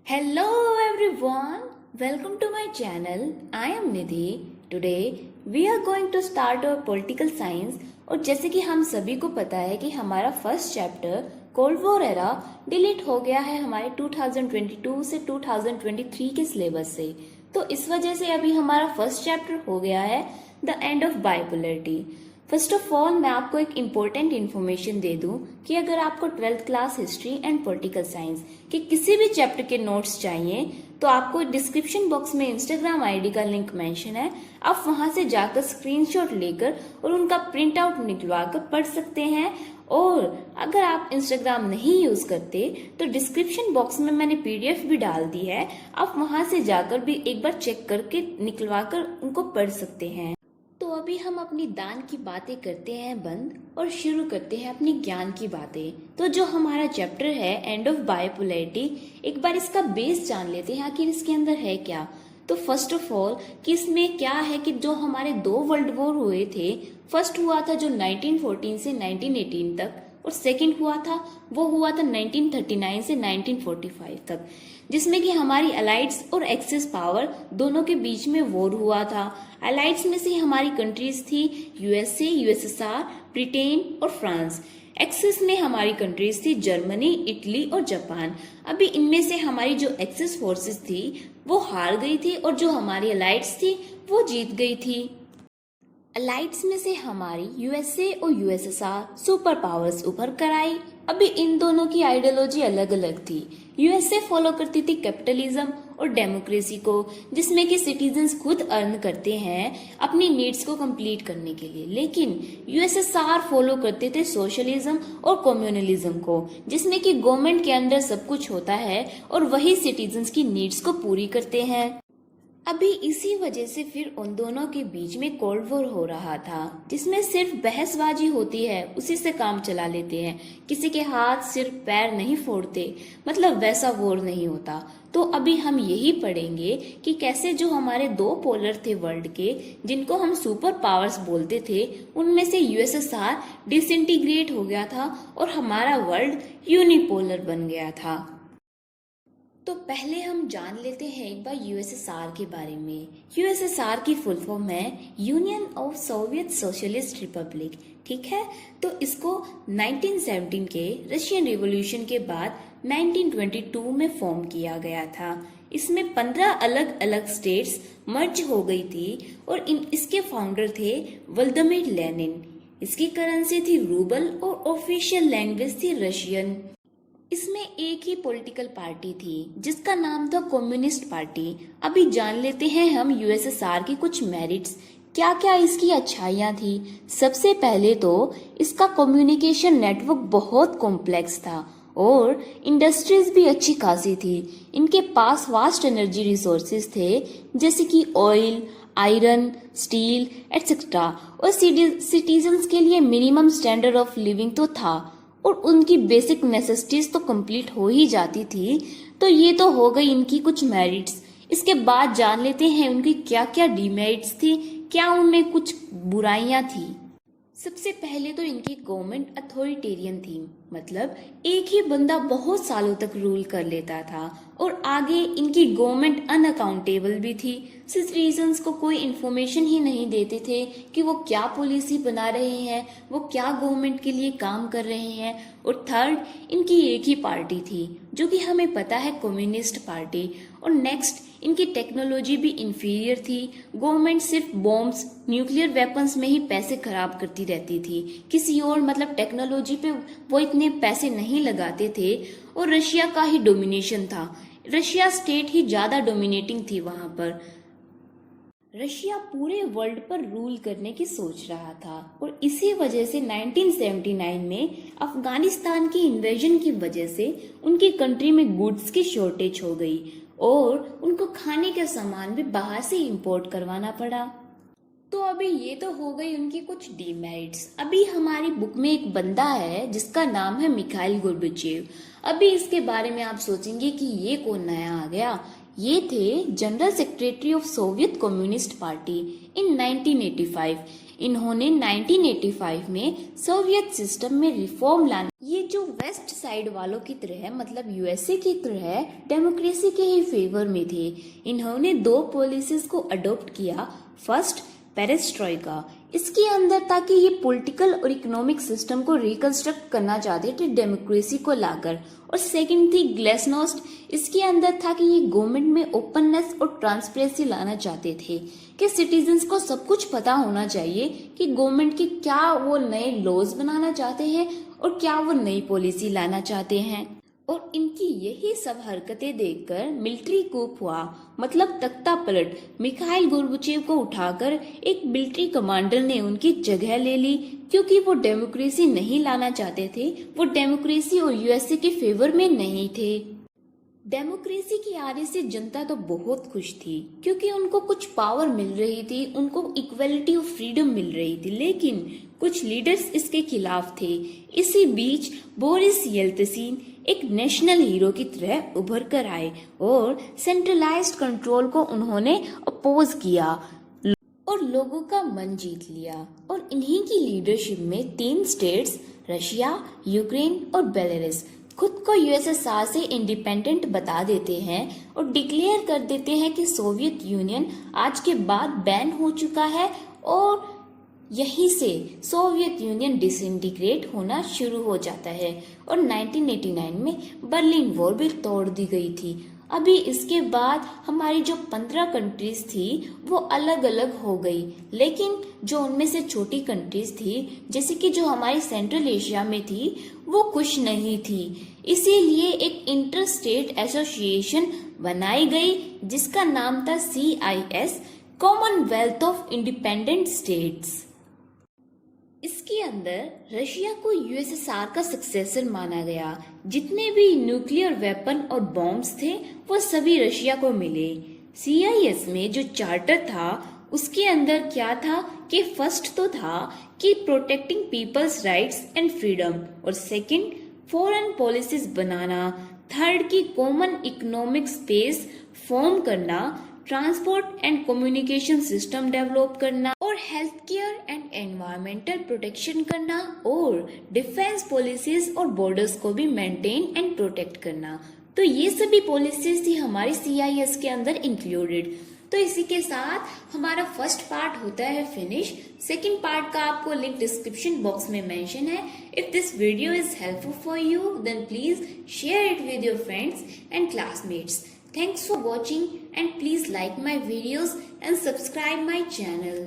Hello everyone, welcome to my channel. I am Nidhi. Today we are going to start our political science और जैसे कि हम सभी को पता है कि हमारा first chapter cold war era delete हो गया है हमारे 2022 से 2023 के सिलेबस से। तो इस वजह से अभी हमारा फर्स्ट चैप्टर हो गया है the end of bipolarity. First of all मैं आपको एक इम्पोर्टेंट इन्फॉर्मेशन दे दूं कि अगर आपको 12th class history and political science के किसी भी चैप्टर के नोट्स चाहिए तो आपको डिस्क्रिप्शन बॉक्स में इंस्टाग्राम आईडी का लिंक मेंशन है। आप वहां से जाकर स्क्रीनशॉट लेकर और उनका प्रिंट आउट निकलवा कर पढ़ सकते हैं। और अगर आप इंस्टाग्राम नहीं यूज करते तो डिस्क्रिप्शन बॉक्स में मैंने पीडीएफ भी डाल दी है, आप वहां से जाकर भी एक बार चेक करके निकलवा कर उनको पढ़ सकते हैं। तो अभी हम अपनी दान की बातें करते हैं बंद और शुरू करते हैं अपनी ज्ञान की बातें। तो जो हमारा चैप्टर है एंड ऑफ बाइपोलरिटी, एक बार इसका बेस जान लेते हैं आखिर इसके अंदर है क्या। तो फर्स्ट ऑफ ऑल कि इसमें क्या है कि जो हमारे दो वर्ल्ड वॉर हुए थे, फर्स्ट हुआ था जो 1914 से 1918 तक और सेकंड हुआ था 1939 से 1945 तक, जिसमें कि हमारी अलाइड्स और एक्सिस पावर दोनों के बीच में वॉर हुआ था। अलाइड्स में से हमारी कंट्रीज थी यूएसए, यूएसएसआर, ब्रिटेन और फ्रांस। एक्सिस में हमारी कंट्रीज थी जर्मनी, इटली और जापान। अभी इनमें से हमारी जो एक्सिस फोर्सेस थी वो हार गई थी और जो हमारी अलाइड्स थी वो जीत गई थी। अलाइड्स में से हमारी यूएसए और यूएसएसआर सुपर पावर्स उभर कर आई। अभी इन दोनों की आइडियोलॉजी अलग अलग थी। यूएसए फॉलो करती थी कैपिटलिज्म और डेमोक्रेसी को, जिसमें कि सिटीजन्स खुद अर्न करते हैं अपनी नीड्स को कंप्लीट करने के लिए, लेकिन यूएसएसआर फॉलो करते थे सोशलिज्म और कम्युनलिज्म को, जिसमें कि गवर्नमेंट के अंदर सब कुछ होता है और वही सिटीजन्स की नीड्स को पूरी करते हैं। अभी इसी वजह से फिर उन दोनों के बीच में कोल्ड वॉर हो रहा था, जिसमें सिर्फ बहसबाजी होती है, उसी से काम चला लेते हैं, किसी के हाथ सिर पैर नहीं फोड़ते, मतलब वैसा वॉर नहीं होता। तो अभी हम यही पढ़ेंगे कि कैसे जो हमारे दो पोलर थे वर्ल्ड के, जिनको हम सुपर पावर्स बोलते थे, उनमें से यूएसएसआर डिसइंटीग्रेट हो गया था और हमारा वर्ल्ड यूनिपोलर बन गया था। तो पहले हम जान लेते हैं एक बार यूएसएसआर के बारे में। यूएसएसआर की फुल फॉर्म है union of Soviet socialist Republic, ठीक है। तो इसको 1917 के रशियन रिवॉल्यूशन के बाद 1922 में फॉर्म किया गया था। इसमें 15 अलग अलग स्टेट्स मर्ज हो गई थी और इसके फाउंडर थे व्लादिमीर लेनिन। इसकी करेंसी थी रूबल और ऑफिशियल लैंग्वेज थी रशियन। इसमें एक ही पॉलिटिकल पार्टी थी जिसका नाम था कम्युनिस्ट पार्टी। अभी जान लेते हैं हम यूएसएसआर की कुछ मेरिट्स, क्या क्या इसकी अच्छाइयाँ थी। सबसे पहले तो इसका कम्युनिकेशन नेटवर्क बहुत कॉम्प्लेक्स था और इंडस्ट्रीज भी अच्छी खासी थी। इनके पास वास्ट एनर्जी रिसोर्सेज थे जैसे कि ऑयल, आयरन, स्टील एटसेट्रा, और सिटीजन्स के लिए मिनिमम स्टैंडर्ड ऑफ लिविंग तो था और उनकी बेसिक नेसेसिटीज तो कंप्लीट हो ही जाती थी। तो ये तो हो गई इनकी कुछ मेरिट्स। इसके बाद जान लेते हैं उनकी क्या क्या डीमेरिट्स थी, क्या उनमें कुछ बुराइयां थी। सबसे पहले तो इनकी गवर्नमेंट अथॉरिटेरियन थी, मतलब एक ही बंदा बहुत सालों तक रूल कर लेता था और आगे इनकी गवर्नमेंट अनअकाउंटेबल भी थी। सिटीजन्स को कोई इन्फॉर्मेशन ही नहीं देते थे कि वो क्या पॉलिसी बना रहे हैं, वो क्या गवर्नमेंट के लिए काम कर रहे हैं। और थर्ड, इनकी एक ही पार्टी थी जो कि हमें पता है कम्युनिस्ट पार्टी। और नेक्स्ट, इनकी टेक्नोलॉजी भी इंफीरियर थी। गवर्नमेंट सिर्फ बॉम्ब्स, न्यूक्लियर वेपन्स में ही पैसे खराब करती रहती थी, किसी और मतलब टेक्नोलॉजी पे वो इतने पैसे नहीं लगाते थे। और रशिया का ही डोमिनेशन था, रशिया स्टेट ही ज्यादा डोमिनेटिंग थी वहां पर। रशिया पूरे वर्ल्ड पर रूल करने की सोच रहा था और इसी वजह से 1979 में अफगानिस्तान की इन्वेजन की वजह से उनकी कंट्री में गुड्स की शॉर्टेज हो गई और उनको खाने का सामान भी बाहर से इंपोर्ट करवाना पड़ा। तो अभी ये तो हो गई उनकी कुछ डीमेरिट्स। अभी हमारी बुक में एक बंदा है जिसका नाम है मिखाइल गोर्बाचेव। अभी इसके बारे में आप सोचेंगे कि ये कौन नया आ गया, ये थे general secretary of Soviet communist party इन 1985। इन्होंने 1985 में सोवियत सिस्टम में रिफॉर्म लाने, ये जो वेस्ट साइड वालों की तरह है, मतलब यूएसए की तरह डेमोक्रेसी के ही फेवर में थे। इन्होंने 2 पॉलिसीज को अडॉप्ट किया। फर्स्ट, पेरेस्ट्रॉइका, इसके अंदर ताकि ये पॉलिटिकल और इकोनॉमिक सिस्टम को रिकंस्ट्रक्ट करना चाहते थे डेमोक्रेसी को लाकर। और सेकंड थी ग्लेसनोस्ट, इसके अंदर था कि ये गवर्नमेंट में ओपननेस और ट्रांसपेरेंसी लाना चाहते थे कि सिटीजन्स को सब कुछ पता होना चाहिए कि गवर्नमेंट के क्या वो नए लॉज बनाना चाहते हैं और क्या वो नई पॉलिसी लाना चाहते हैं। और इनकी यही सब हरकतें देखकर मिलिट्री कूप हुआ, मतलब तख्ता पलट। मिखाइल गोर्बाचेव को उठाकर एक मिलिट्री कमांडर ने उनकी जगह ले ली, क्योंकि वो डेमोक्रेसी नहीं लाना चाहते थे। वो डेमोक्रेसी और यूएसए के फेवर में नहीं थे। डेमोक्रेसी की आने से जनता तो बहुत खुश थी, क्योंकि उनको कुछ पावर मिल रही थी, उनको इक्वलिटी ऑफ फ्रीडम मिल रही थी। लेकिन कुछ लीडर्स इसके खिलाफ थे। इसी बीच बोरिस येल्त्सिन एक नेशनल हीरो की तरह उभर कर आए और सेंट्रलाइज्ड कंट्रोल को उन्होंने अपोज किया और लोगों का मन जीत लिया। और इन्हीं की लीडरशिप में 3 स्टेट्स, रशिया, यूक्रेन और बेलारूस, खुद को यूएसएसआर से इंडिपेंडेंट बता देते हैं और डिक्लेयर कर देते हैं कि सोवियत यूनियन आज के बाद बैन हो चुका है। और यहीं से सोवियत यूनियन डिसइंटीग्रेट होना शुरू हो जाता है। और 1989 में बर्लिन वॉल भी तोड़ दी गई थी। अभी इसके बाद हमारी जो 15 कंट्रीज थी वो अलग अलग हो गई, लेकिन जो उनमें से छोटी कंट्रीज थी, जैसे कि जो हमारी सेंट्रल एशिया में थी, वो खुश नहीं थी। इसीलिए एक इंटर स्टेट एसोसिएशन बनाई गई, जिसका नाम था CIS, Commonwealth of independent states. इसके अंदर रशिया को यूएसएसआर का सक्सेसर माना गया। जितने भी न्यूक्लियर वेपन और बॉम्ब्स थे वो सभी रशिया को मिले। CIS में जो चार्टर था उसके अंदर क्या था कि फर्स्ट तो था कि protecting peoples rights and freedom, और सेकंड फॉरेन पॉलिसीज बनाना, थर्ड की कॉमन इकोनॉमिक स्पेस फॉर्म करना, transport and communication system develop करना, और health care and environmental protection करना, और डिफेंस पॉलिसीज और बॉर्डर्स को भी मेंटेन एंड प्रोटेक्ट करना। तो ये सभी पॉलिसीज थी हमारी CIS के अंदर इंक्लूडेड। तो इसी के साथ हमारा फर्स्ट पार्ट होता है फिनिश। सेकंड पार्ट का आपको लिंक डिस्क्रिप्शन बॉक्स में मेंशन है। If this video is helpful for you then please share it with your friends and classmates. Thanks for watching and please like my videos and subscribe my channel.